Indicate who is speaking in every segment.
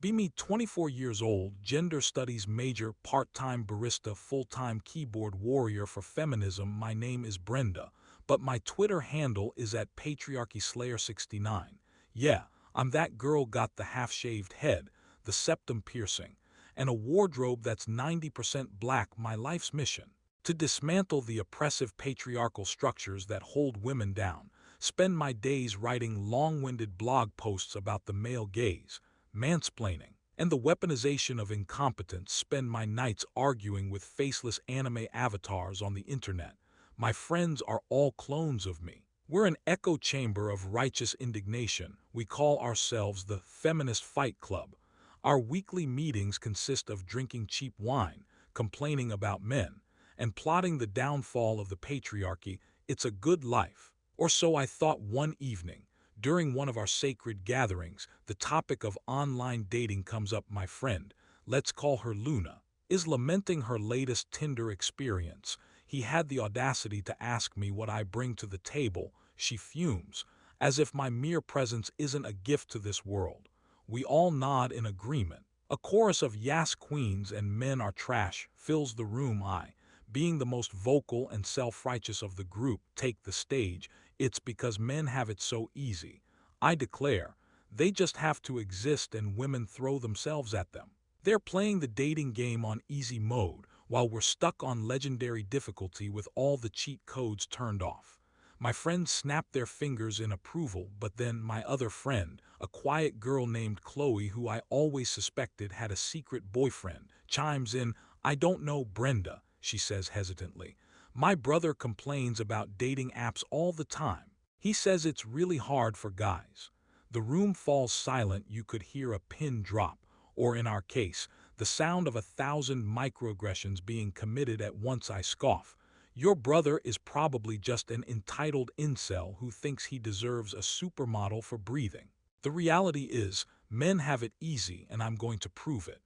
Speaker 1: Be me, 24 years old, gender studies major, part-time barista, full-time keyboard warrior for feminism. My name is Brenda, but my Twitter handle is at patriarchyslayer69. Yeah, I'm that girl, got the half-shaved head, the septum piercing, and a wardrobe that's 90% black. My life's mission: to dismantle the oppressive patriarchal structures that hold women down. Spend my days writing long-winded blog posts about the male gaze, mansplaining, and the weaponization of incompetence. Spend my nights arguing with faceless anime avatars on the internet. My friends are all clones of me. We're an echo chamber of righteous indignation. We call ourselves the Feminist Fight Club. Our weekly meetings consist of drinking cheap wine, complaining about men, and plotting the downfall of the patriarchy. It's a good life. Or so I thought one evening. During one of our sacred gatherings, the topic of online dating comes up. My friend, let's call her Luna, is lamenting her latest Tinder experience. He had the audacity to ask me what I bring to the table. She fumes, as if my mere presence isn't a gift to this world. We all nod in agreement. A chorus of "Yas queens" and "men are trash" fills the room. I, being the most vocal and self-righteous of the group, take the stage. It's because men have it so easy. I declare, they just have to exist and women throw themselves at them. They're playing the dating game on easy mode, while we're stuck on legendary difficulty with all the cheat codes turned off. My friends snap their fingers in approval, but then my other friend, a quiet girl named Chloe who I always suspected had a secret boyfriend, chimes in. "I don't know, Brenda," she says hesitantly. "My brother complains about dating apps all the time. He says it's really hard for guys." The room falls silent. You could hear a pin drop, or in our case, the sound of 1,000 microaggressions being committed at once. I scoff. Your brother is probably just an entitled incel who thinks he deserves a supermodel for breathing. The reality is, men have it easy, and I'm going to prove it.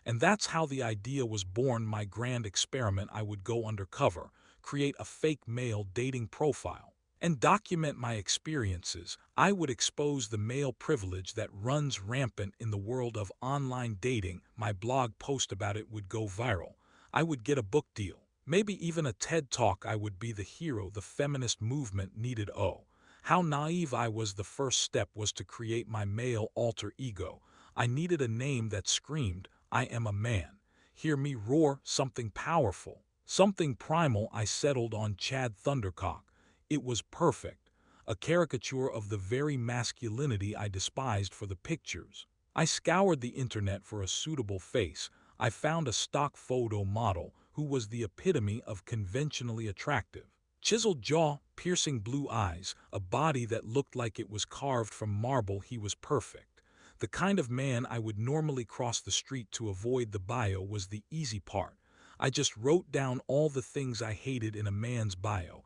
Speaker 1: And that's how the idea was born. My grand experiment: I would go undercover, create a fake male dating profile, and document my experiences. I would expose the male privilege that runs rampant in the world of online dating. My blog post about it would go viral. I would get a book deal, maybe even a TED Talk. I would be the hero the feminist movement needed. Oh, how naive I was. The first step was to create my male alter ego. I needed a name that screamed, "I am a man. Hear me roar," something powerful, something primal. I settled on Chad Thundercock. It was perfect, a caricature of the very masculinity I despised. For the pictures, I scoured the internet for a suitable face. I found a stock photo model who was the epitome of conventionally attractive. Chiseled jaw, piercing blue eyes, a body that looked like it was carved from marble. He was perfect. The kind of man I would normally cross the street to avoid. The bio was the easy part. I just wrote down all the things I hated in a man's bio.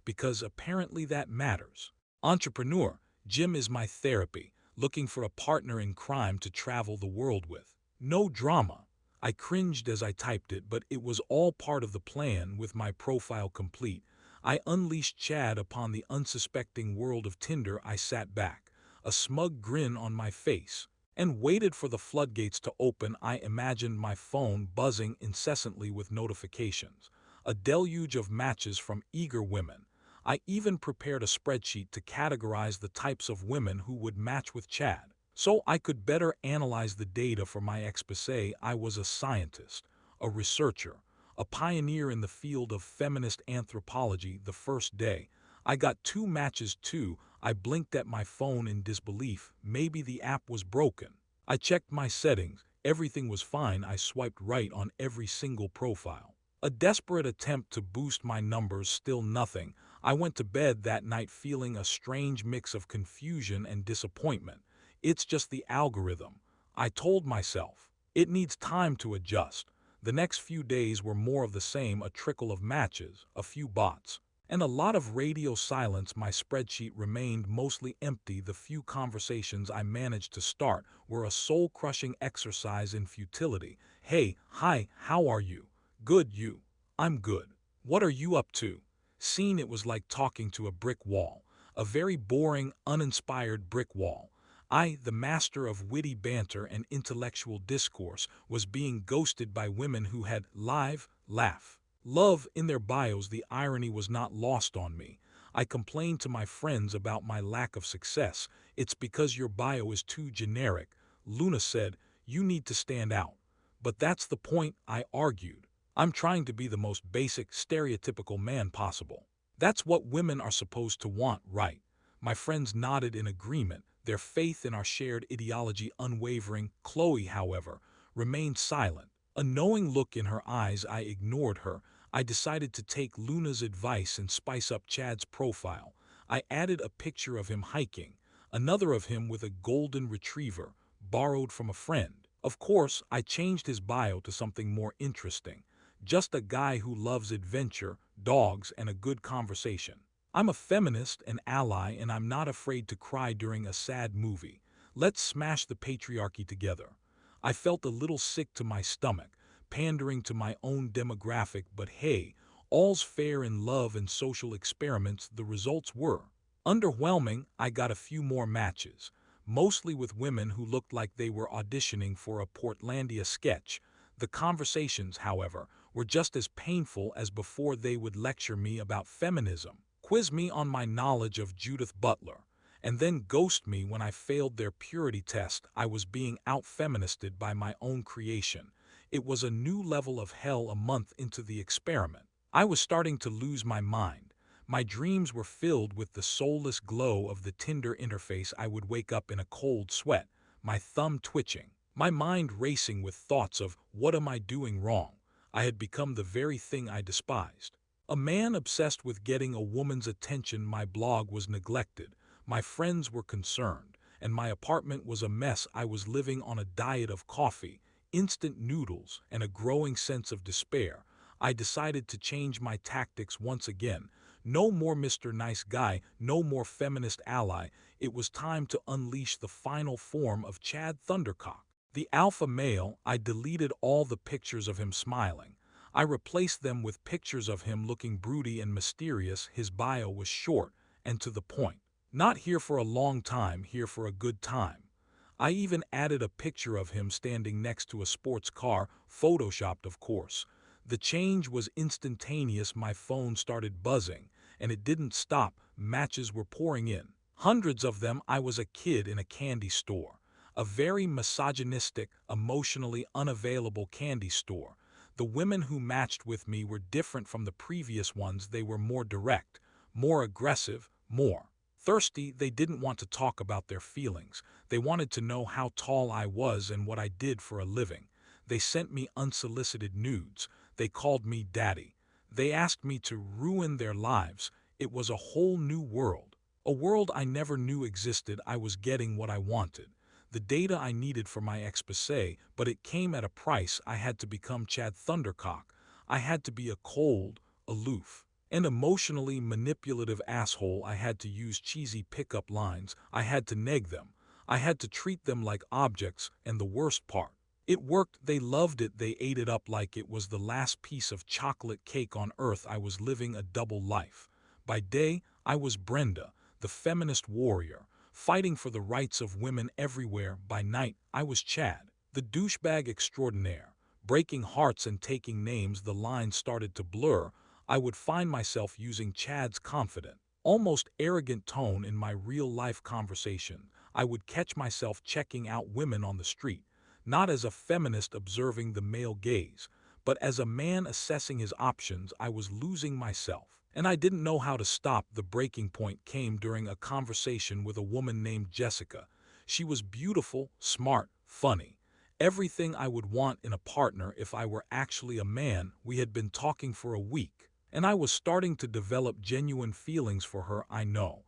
Speaker 1: Because apparently that matters. Entrepreneur, gym is my therapy, looking for a partner in crime to travel the world with. No drama. I cringed as I typed it, but it was all part of the plan. With my profile complete, I unleashed Chad upon the unsuspecting world of Tinder. I sat back, a smug grin on my face, and waited for the floodgates to open. I imagined my phone buzzing incessantly with notifications, a deluge of matches from eager women. I even prepared a spreadsheet to categorize the types of women who would match with Chad, so I could better analyze the data for my exposé. I was a scientist, a researcher, a pioneer in the field of feminist anthropology. The first day, I got 2 matches. I blinked at my phone in disbelief. Maybe the app was broken. I checked my settings. Everything was fine. I swiped right on every single profile. A desperate attempt to boost my numbers. Still nothing. I went to bed that night feeling a strange mix of confusion and disappointment. It's just the algorithm, I told myself. It needs time to adjust. The next few days were more of the same: a trickle of matches, a few bots, and a lot of radio silence. My spreadsheet remained mostly empty. The few conversations I managed to start were a soul-crushing exercise in futility. "Hey, hi, how are you?" "Good, you?" "I'm good." "What are you up to?" It was like talking to a brick wall, a very boring, uninspired brick wall. I, the master of witty banter and intellectual discourse, was being ghosted by women who had live, laugh, love in their bios. The irony was not lost on me. I complained to my friends about my lack of success. It's because your bio is too generic. Luna said, you need to stand out. But that's the point, I argued. I'm trying to be the most basic, stereotypical man possible. That's what women are supposed to want, right? My friends nodded in agreement, their faith in our shared ideology unwavering. Chloe, however, remained silent. A knowing look in her eyes, I ignored her. I decided to take Luna's advice and spice up Chad's profile. I added a picture of him hiking, another of him with a golden retriever, borrowed from a friend. Of course, I changed his bio to something more interesting. Just a guy who loves adventure, dogs, and a good conversation. I'm a feminist, an ally, and I'm not afraid to cry during a sad movie. Let's smash the patriarchy together. I felt a little sick to my stomach, pandering to my own demographic, but hey, all's fair in love and social experiments. The results were underwhelming. I got a few more matches, mostly with women who looked like they were auditioning for a Portlandia sketch. The conversations, however, were just as painful as before. They would lecture me about feminism, quiz me on my knowledge of Judith Butler, and then ghost me when I failed their purity test. I was being out-feministed by my own creation. It was a new level of hell. A month into the experiment, I was starting to lose my mind. My dreams were filled with the soulless glow of the Tinder interface. I would wake up in a cold sweat, my thumb twitching, my mind racing with thoughts of, what am I doing wrong? I had become the very thing I despised. A man obsessed with getting a woman's attention. My blog was neglected, my friends were concerned, and my apartment was a mess. I was living on a diet of coffee, instant noodles, and a growing sense of despair. I decided to change my tactics once again. No more Mr. Nice Guy, no more feminist ally. It was time to unleash the final form of Chad Thundercock. The alpha male. I deleted all the pictures of him smiling. I replaced them with pictures of him looking broody and mysterious. His bio was short and to the point. Not here for a long time, here for a good time. I even added a picture of him standing next to a sports car, photoshopped of course. The change was instantaneous. My phone started buzzing, and it didn't stop. Matches were pouring in, hundreds of them. I was a kid in a candy store. A very misogynistic, emotionally unavailable candy store. The women who matched with me were different from the previous ones. They were more direct, more aggressive, more thirsty. They didn't want to talk about their feelings. They wanted to know how tall I was and what I did for a living. They sent me unsolicited nudes. They called me daddy. They asked me to ruin their lives. It was a whole new world. A world I never knew existed. I was getting what I wanted, the data I needed for my exposé, but it came at a price. I had to become Chad Thundercock. I had to be a cold, aloof, and emotionally manipulative asshole. I had to use cheesy pickup lines. I had to neg them. I had to treat them like objects, and the worst part, it worked. They loved it. They ate it up like it was the last piece of chocolate cake on earth. I was living a double life. By day, I was Brenda, the feminist warrior, fighting for the rights of women everywhere. By night, I was Chad, the douchebag extraordinaire, breaking hearts and taking names. The lines started to blur. I would find myself using Chad's confident, almost arrogant tone in my real-life conversation. I would catch myself checking out women on the street, not as a feminist observing the male gaze, but as a man assessing his options. I was losing myself, and I didn't know how to stop. The breaking point came during a conversation with a woman named Jessica. She was beautiful, smart, funny, everything I would want in a partner if I were actually a man. We had been talking for a week, and I was starting to develop genuine feelings for her. I know.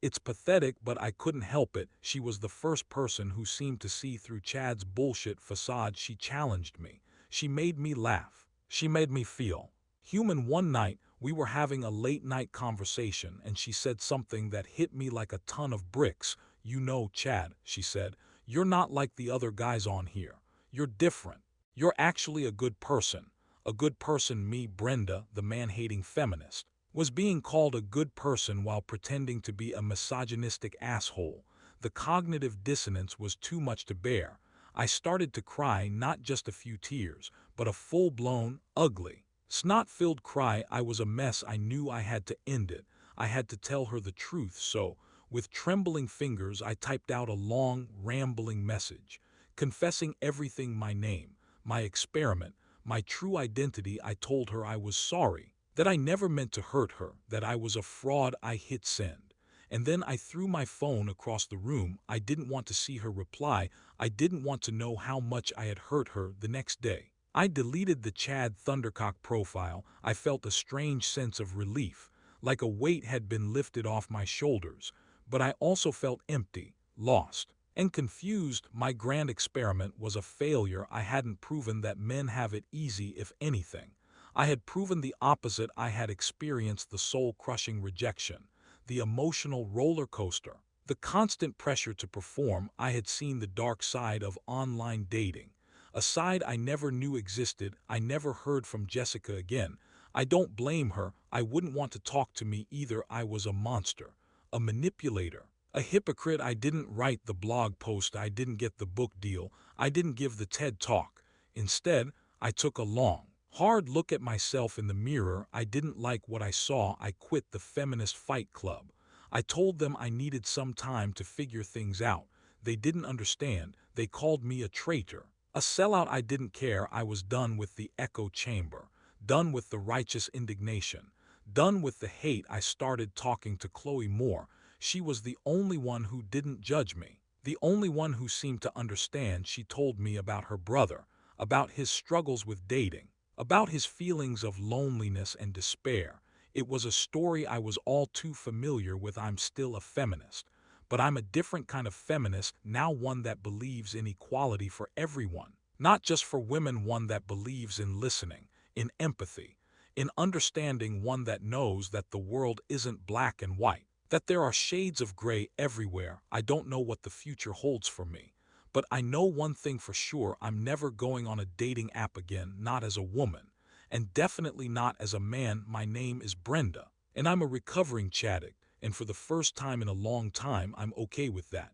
Speaker 1: It's pathetic, but I couldn't help it. She was the first person who seemed to see through Chad's bullshit facade. She challenged me. She made me laugh. She made me feel human. One night, we were having a late-night conversation, and she said something that hit me like a ton of bricks. You know, Chad, she said, you're not like the other guys on here. You're different. You're actually a good person. A good person. Me, Brenda, the man-hating feminist, was being called a good person while pretending to be a misogynistic asshole. The cognitive dissonance was too much to bear. I started to cry, not just a few tears, but a full-blown, ugly, snot-filled cry. I was a mess. I knew I had to end it. I had to tell her the truth, so, with trembling fingers, I typed out a long, rambling message, confessing everything: my name, my experiment, my true identity. I told her I was sorry, that I never meant to hurt her, that I was a fraud. I hit send. And then I threw my phone across the room. I didn't want to see her reply. I didn't want to know how much I had hurt her. The next day, I deleted the Chad Thundercock profile. I felt a strange sense of relief, like a weight had been lifted off my shoulders. But I also felt empty, lost, and confused. My grand experiment was a failure. I hadn't proven that men have it easy. If anything, I had proven the opposite. I had experienced the soul-crushing rejection, the emotional roller coaster, the constant pressure to perform. I had seen the dark side of online dating, a side I never knew existed. I never heard from Jessica again. I don't blame her. I wouldn't want to talk to me either. I was a monster, a manipulator, a hypocrite. I didn't write the blog post. I didn't get the book deal. I didn't give the TED talk. Instead, I took a long, hard look at myself in the mirror. I didn't like what I saw. I quit the Feminist Fight Club. I told them I needed some time to figure things out. They didn't understand. They called me a traitor, a sellout. I didn't care. I was done with the echo chamber, done with the righteous indignation, done with the hate. I started talking to Chloe more. She was the only one who didn't judge me, the only one who seemed to understand. She told me about her brother, about his struggles with dating, about his feelings of loneliness and despair. It was a story I was all too familiar with. I'm still a feminist, but I'm a different kind of feminist now, one that believes in equality for everyone, not just for women, one that believes in listening, in empathy, in understanding, one that knows that the world isn't black and white, that there are shades of gray everywhere. I don't know what the future holds for me, but I know one thing for sure: I'm never going on a dating app again, not as a woman, and definitely not as a man. My name is Brenda, and I'm a recovering Chaddick, and for the first time in a long time, I'm okay with that.